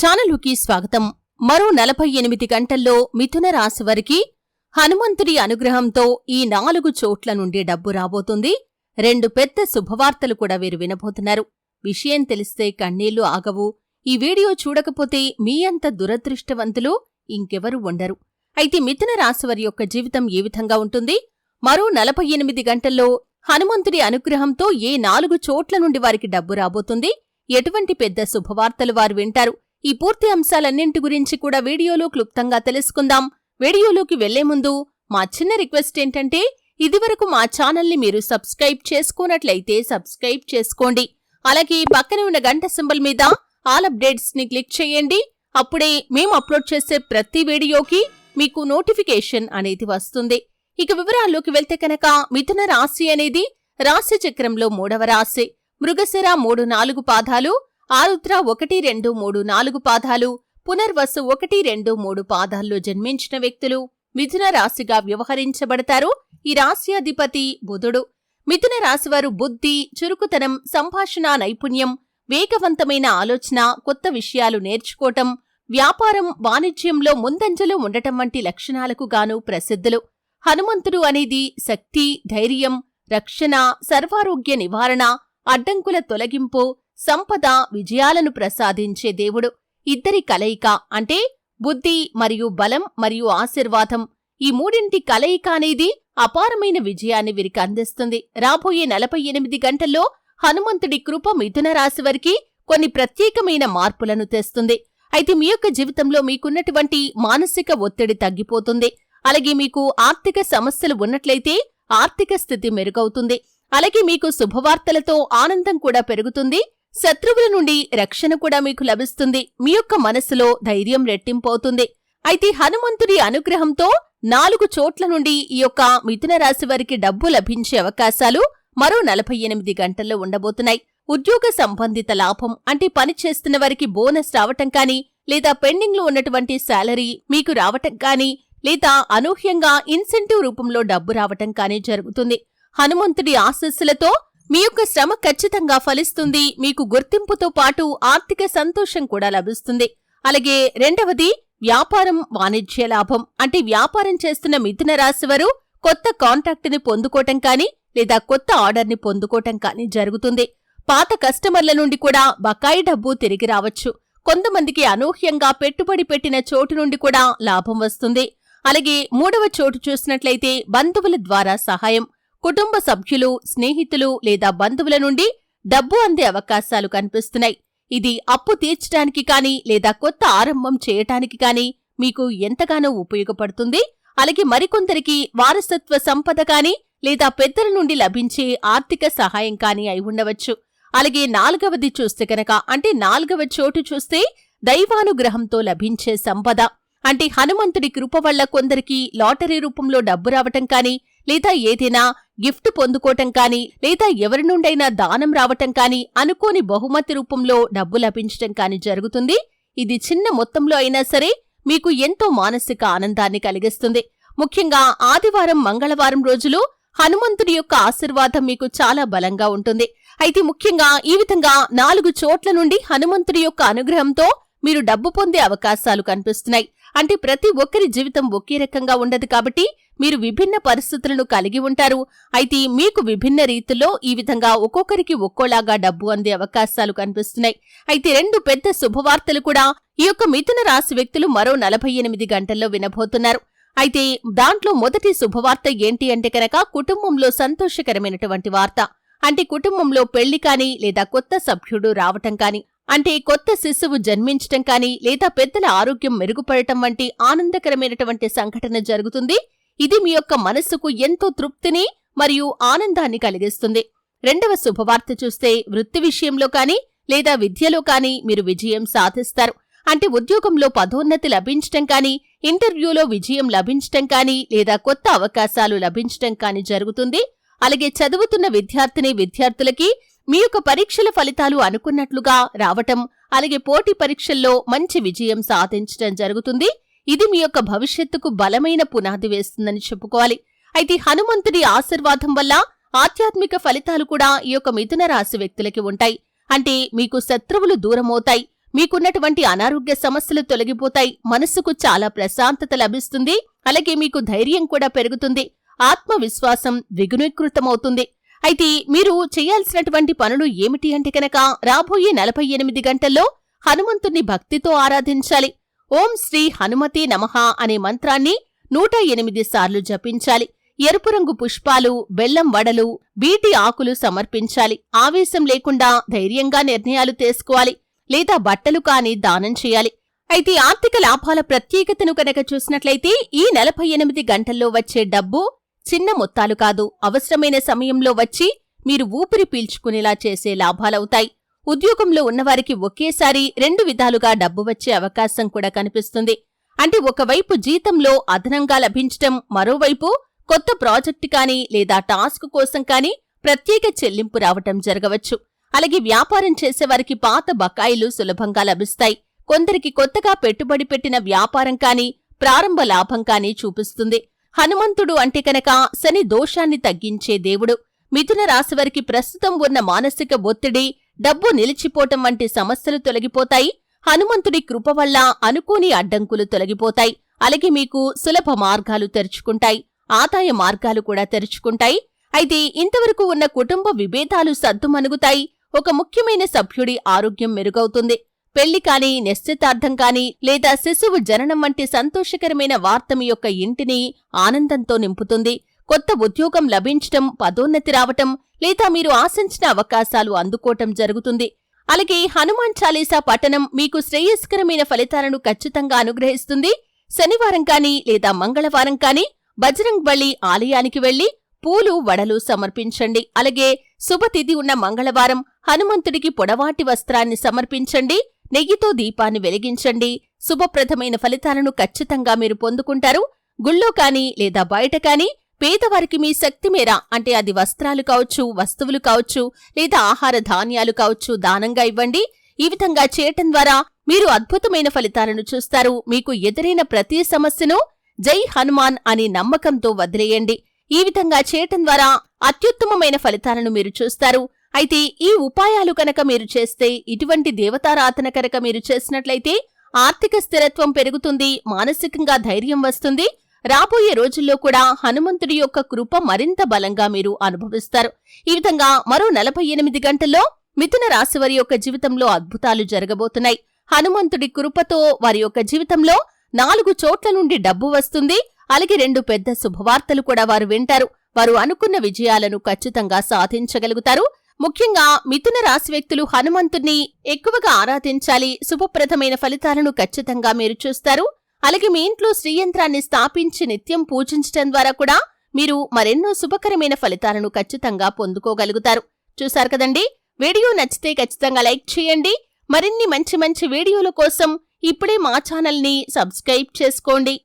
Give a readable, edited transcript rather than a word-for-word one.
ఛానలుకి స్వాగతం. మరో 48 గంటల్లో మిథున రాశి వారికి హనుమంతుడి అనుగ్రహంతో ఈ 4 చోట్ల నుండి డబ్బు రాబోతుంది. 2 పెద్ద శుభవార్తలు కూడా వీరు వినబోతున్నారు. విషయం తెలిస్తే కన్నీళ్లు ఆగవు. ఈ వీడియో చూడకపోతే మీ అంత దురదృష్టవంతులు ఇంకెవరు ఉండరు. అయితే మిథున రాశివారి యొక్క జీవితం ఏ విధంగా ఉంటుంది? మరో 48 గంటల్లో హనుమంతుడి అనుగ్రహంతో ఏ 4 చోట్ల నుండి వారికి డబ్బు రాబోతుంది? ఎటువంటి పెద్ద శుభవార్తలు వారు వింటారు? ఈ పూర్తి అంశాలన్నింటి గురించి కూడా వీడియోలో క్లుప్తంగా తెలుసుకుందాం. వీడియోలోకి వెళ్లే ముందు మా చిన్న రిక్వెస్ట్ ఏంటంటే, ఇదివరకు మా ఛానల్ని మీరు సబ్స్క్రైబ్ చేసుకోనట్లయితే సబ్స్క్రైబ్ చేసుకోండి. అలాగే పక్కన ఉన్న గంట సింబల్ మీద ఆల్ అప్డేట్స్ ని క్లిక్ చేయండి. అప్పుడే మేము అప్లోడ్ చేసే ప్రతి వీడియోకి మీకు నోటిఫికేషన్ అనేది వస్తుంది. ఇక వివరాల్లోకి వెళ్తే కనుక, మిథున రాశి అనేది రాశి చక్రంలో 3వ రాశి. మృగశిర 3-4 పాదాలు, ఆరుద్ర 1-2-3-4 పాదాలు, పునర్వసు 1-2-3 పాదాల్లో జన్మించిన వ్యక్తులు మిథున రాశిగా వ్యవహరించబడతారు. ఈ రాశి అధిపతి బుధుడు. మిథున రాశివారు బుద్ధి, చురుకుతనం, సంభాషణ నైపుణ్యం, వేగవంతమైన ఆలోచన, కొత్త విషయాలు నేర్చుకోవటం, వ్యాపారం, వాణిజ్యంలో ముందంజలో ఉండటం వంటి లక్షణాలకు గాను ప్రసిద్ధులు. హనుమంతుడు అనేది శక్తి, ధైర్యం, రక్షణ, సర్వారోగ్య నివారణ, అడ్డంకుల తొలగింపు, సంపద, విజయాలను ప్రసాదించే దేవుడు. ఇద్దరి కలయిక అంటే బుద్ధి మరియు బలం మరియు ఆశీర్వాదం. ఈ మూడింటి కలయిక అనేది అపారమైన విజయాన్ని వీరికి అందిస్తుంది. రాబోయే 48 గంటల్లో హనుమంతుడి కృప మిథున రాశి వారికి కొన్ని ప్రత్యేకమైన మార్పులను తెస్తుంది. అయితే మీ యొక్క జీవితంలో మీకున్నటువంటి మానసిక ఒత్తిడి తగ్గిపోతుంది. అలాగే మీకు ఆర్థిక సమస్యలు ఉన్నట్లయితే ఆర్థిక స్థితి మెరుగవుతుంది. అలాగే మీకు శుభవార్తలతో ఆనందం కూడా పెరుగుతుంది. శత్రువుల నుండి రక్షణ కూడా మీకు లభిస్తుంది. మీ యొక్క మనసులో ధైర్యం రెట్టింపవుతుంది. అయితే హనుమంతుడి అనుగ్రహంతో 4 చోట్ల నుండి ఈ యొక్క మిథున రాశి వారికి డబ్బు లభించే అవకాశాలు మరో 48 గంటల్లో ఉండబోతున్నాయి. ఉద్యోగ సంబంధిత లాభం అంటే పని చేస్తున్న వారికి బోనస్ రావటం కానీ, లేదా పెండింగ్ లో ఉన్నటువంటి శాలరీ మీకు రావటం కానీ, లేదా అనూహ్యంగా ఇన్సెంటివ్ రూపంలో డబ్బు రావటం కానీ జరుగుతుంది. హనుమంతుడి ఆశీస్సులతో మీ యొక్క శ్రమ ఖచ్చితంగా ఫలిస్తుంది. మీకు గుర్తింపుతో పాటు ఆర్థిక సంతోషం కూడా లభిస్తుంది. అలాగే రెండవది వ్యాపారం, వాణిజ్య లాభం అంటే వ్యాపారం చేస్తున్న మిథున రాశివారు కొత్త కాంట్రాక్ట్ ని పొందుకోవటం కానీ, లేదా కొత్త ఆర్డర్ ని పొందుకోవటం కానీ జరుగుతుంది. పాత కస్టమర్ల నుండి కూడా బకాయి డబ్బు తిరిగి రావచ్చు. కొంతమందికి అనూహ్యంగా పెట్టుబడి పెట్టిన చోటు నుండి కూడా లాభం వస్తుంది. అలాగే 3వ చోటు చూసినట్లయితే బంధువుల ద్వారా సహాయం, కుటుంబ సభ్యులు, స్నేహితులు లేదా బంధువుల నుండి డబ్బు అందే అవకాశాలు కనిపిస్తున్నాయి. ఇది అప్పు తీర్చడానికి కానీ, లేదా కొత్త ఆరంభం చేయటానికి కానీ మీకు ఎంతగానో ఉపయోగపడుతుంది. అలాగే మరికొందరికి వారసత్వ సంపద కానీ, లేదా పెద్దల నుండి లభించే ఆర్థిక సహాయం కానీ అయి ఉండవచ్చు. అలాగే 4వది చూస్తే కనుక, అంటే 4వ చోటు చూస్తే దైవానుగ్రహంతో లభించే సంపద అంటే హనుమంతుడి కృప వల్ల కొందరికి లాటరీ రూపంలో డబ్బు రావటం కానీ, లేదా ఏదైనా గిఫ్ట్ పొందుకోవటం కానీ, లేదా ఎవరి నుండైనా దానం రావటం కానీ, అనుకోని బహుమతి రూపంలో డబ్బు లభించటం కానీ జరుగుతుంది. ఇది చిన్న మొత్తంలో అయినా సరే మీకు ఎంతో మానసిక ఆనందాన్ని కలిగిస్తుంది. ముఖ్యంగా ఆదివారం, మంగళవారం రోజులు హనుమంతుడి యొక్క ఆశీర్వాదం మీకు చాలా బలంగా ఉంటుంది. అయితే ముఖ్యంగా ఈ విధంగా 4 చోట్ల నుండి హనుమంతుడి యొక్క అనుగ్రహంతో మీరు డబ్బు పొందే అవకాశాలు కనిపిస్తున్నాయి. అంటే ప్రతి ఒక్కరి జీవితం ఒకే రకంగా ఉండదు కాబట్టి మీరు విభిన్న పరిస్థితులను కలిగి ఉంటారు. అయితే మీకు విభిన్న రీతుల్లో ఈ విధంగా ఒక్కొక్కరికి ఒక్కోలాగా డబ్బు అందే అవకాశాలు కనిపిస్తున్నాయి. అయితే 2 పెద్ద శుభవార్తలు కూడా ఈ యొక్క మిథున రాశి వ్యక్తులు మరో 48 గంటల్లో వినబోతున్నారు. అయితే దాంట్లో మొదటి శుభవార్త ఏంటి అంటే కనుక, కుటుంబంలో సంతోషకరమైనటువంటి వార్త. అంటే కుటుంబంలో పెళ్లి కానీ, లేదా కొత్త సభ్యుడు రావటం కానీ, అంటే కొత్త శిశువు జన్మించటం కానీ, లేదా పెద్దల ఆరోగ్యం మెరుగుపడటం వంటి ఆనందకరమైనటువంటి సంఘటన జరుగుతుంది. ఇది మీ యొక్క మనస్సుకు ఎంతో తృప్తిని మరియు ఆనందాన్ని కలిగిస్తుంది. 2వ శుభవార్త చూస్తే వృత్తి విషయంలో కానీ, లేదా విద్యలో కానీ మీరు విజయం సాధిస్తారు. అంటే ఉద్యోగంలో పదోన్నతి లభించటం కానీ, ఇంటర్వ్యూలో విజయం లభించటం కానీ, లేదా కొత్త అవకాశాలు లభించటం కానీ జరుగుతుంది. అలాగే చదువుతున్న విద్యార్థులకి మీ యొక్క పరీక్షల ఫలితాలు అనుకున్నట్లుగా రావటం, అలాగే పోటీ పరీక్షల్లో మంచి విజయం సాధించటం జరుగుతుంది. ఇది మీ యొక్క భవిష్యత్తుకు బలమైన పునాది వేస్తుందని చెప్పుకోవాలి. అయితే హనుమంతుడి ఆశీర్వాదం వల్ల ఆధ్యాత్మిక ఫలితాలు కూడా ఈ యొక్క మిథున రాశి వ్యక్తులకి ఉంటాయి. అంటే మీకు శత్రువులు దూరమవుతాయి, మీకున్నటువంటి అనారోగ్య సమస్యలు తొలగిపోతాయి. మనస్సుకు చాలా ప్రశాంతత లభిస్తుంది. అలాగే మీకు ధైర్యం కూడా పెరుగుతుంది. ఆత్మవిశ్వాసం ద్విగుణీకృతమవుతుంది. అయితే మీరు చేయాల్సినటువంటి పనులు ఏమిటి అంటే కనుక రాబోయే 48 గంటల్లో హనుమంతుణ్ణి భక్తితో ఆరాధించాలి. ఓం శ్రీ హనుమతే నమః అనే మంత్రాన్ని 108 సార్లు జపించాలి. ఎరుపు రంగు పుష్పాలు, బెల్లం వడలు, బీటి ఆకులు సమర్పించాలి. ఆవేశం లేకుండా ధైర్యంగా నిర్ణయాలు తీసుకోవాలి. లేదా బట్టలు కాని దానం చేయాలి. అయితే ఆర్థిక లాభాల ప్రత్యేకతను కనుక చూసినట్లయితే ఈ 48 గంటల్లో వచ్చే డబ్బు చిన్న మొత్తాలు కాదు. అవసరమైన సమయంలో వచ్చి మీరు ఊపిరి పీల్చుకునేలా చేసే లాభాలవుతాయి. ఉద్యోగంలో ఉన్నవారికి ఒకేసారి 2 విధాలుగా డబ్బు వచ్చే అవకాశం కూడా కనిపిస్తుంది. అంటే ఒకవైపు జీతంలో అదనంగా లభించటం, మరోవైపు కొత్త ప్రాజెక్టు కానీ లేదా టాస్క్ కోసం కానీ ప్రత్యేక చెల్లింపు రావటం జరగవచ్చు. అలాగే వ్యాపారం చేసేవారికి పాత బకాయిలు సులభంగా లభిస్తాయి. కొందరికి కొత్తగా పెట్టుబడి పెట్టిన వ్యాపారం కానీ ప్రారంభ లాభం కానీ చూపిస్తుంది. హనుమంతుడు అంటే కనుక శని దోషాన్ని తగ్గించే దేవుడు. మిథున రాశివారికి ప్రస్తుతం ఉన్న మానసిక ఒత్తిడి, డబ్బు నిలిచిపోవటం వంటి సమస్యలు తొలగిపోతాయి. హనుమంతుడి కృప వల్ల అనుకోని అడ్డంకులు తొలగిపోతాయి. అలాగే మీకు సులభ మార్గాలు తెరుచుకుంటాయి. ఆదాయ మార్గాలు కూడా తెరుచుకుంటాయి. అయితే ఇంతవరకు ఉన్న కుటుంబ విభేదాలు సద్దుమణుగుతాయి. ఒక ముఖ్యమైన సభ్యుడి ఆరోగ్యం మెరుగవుతుంది. పెళ్లి కాని, నిశ్చితార్థం కాని లేదా శిశువు జననం వంటి సంతోషకరమైన వార్త మీ యొక్క ఇంటిని ఆనందంతో నింపుతుంది. కొత్త ఉద్యోగం లభించటం, పదోన్నతి రావటం లేదా మీరు ఆశించిన అవకాశాలు అందుకోవటం జరుగుతుంది. అలాగే హనుమాన్ చాలీసా పఠనం మీకు శ్రేయస్కరమైన ఫలితాలను ఖచ్చితంగా అనుగ్రహిస్తుంది. శనివారం కాని లేదా మంగళవారం కాని బజరంగ్ బలి ఆలయానికి వెళ్లి పూలు, వడలు సమర్పించండి. అలాగే శుభతిథి ఉన్న మంగళవారం హనుమంతుడికి పొడవాటి వస్త్రాన్ని సమర్పించండి. నెయ్యితో దీపాన్ని వెలిగించండి. శుభప్రదమైన ఫలితాలను ఖచ్చితంగా మీరు పొందుకుంటారు. గుళ్ళో కాని లేదా బయట కాని పేదవారికి మీ శక్తి మేర, అంటే అది వస్త్రాలు కావచ్చు, వస్తువులు కావచ్చు లేదా ఆహార ధాన్యాలు కావచ్చు, దానంగా ఇవ్వండి. ఈ విధంగా చేయటం ద్వారా మీరు అద్భుతమైన ఫలితాలను చూస్తారు. మీకు ఎదురైన ప్రతి సమస్యను జై హనుమాన్ అని నమ్మకంతో వదిలేయండి. ఈ విధంగా చేయటం ద్వారా అత్యుత్తమమైన ఫలితాలను మీరు చూస్తారు. అయితే ఈ ఉపాయాలు కనుక మీరు చేస్తే, ఇటువంటి దేవతారాధన కనుక మీరు చేసినట్లయితే ఆర్థిక స్థిరత్వం పెరుగుతుంది, మానసికంగా ధైర్యం వస్తుంది. రాబోయే రోజుల్లో కూడా హనుమంతుడి యొక్క కృప మరింత బలంగా మీరు అనుభవిస్తారు. ఈ విధంగా మరో 48 గంటల్లో మిథున రాశివారి యొక్క జీవితంలో అద్భుతాలు జరగబోతున్నాయి. హనుమంతుడి కృపతో వారి యొక్క జీవితంలో 4 చోట్ల నుండి డబ్బు వస్తుంది. అలాగే 2 పెద్ద శుభవార్తలు కూడా వారు వింటారు. వారు అనుకున్న విజయాలను ఖచ్చితంగా సాధించగలుగుతారు. ముఖ్యంగా మిథున రాశి వ్యక్తులు హనుమంతుణ్ణి ఎక్కువగా ఆరాధించాలి. శుభప్రదమైన ఫలితాలను ఖచ్చితంగా మీరు చూస్తారు. అలాగే మీ ఇంట్లో శ్రీయంత్రాన్ని స్థాపించి నిత్యం పూజించడం ద్వారా కూడా మీరు మరెన్నో శుభకరమైన ఫలితాలను ఖచ్చితంగా పొందుకోగలుగుతారు. చూశారు కదండి. వీడియో నచ్చితే ఖచ్చితంగా లైక్ చేయండి. మరిన్ని మంచి వీడియోల కోసం ఇప్పుడే మా ఛానల్ని సబ్స్క్రైబ్ చేసుకోండి.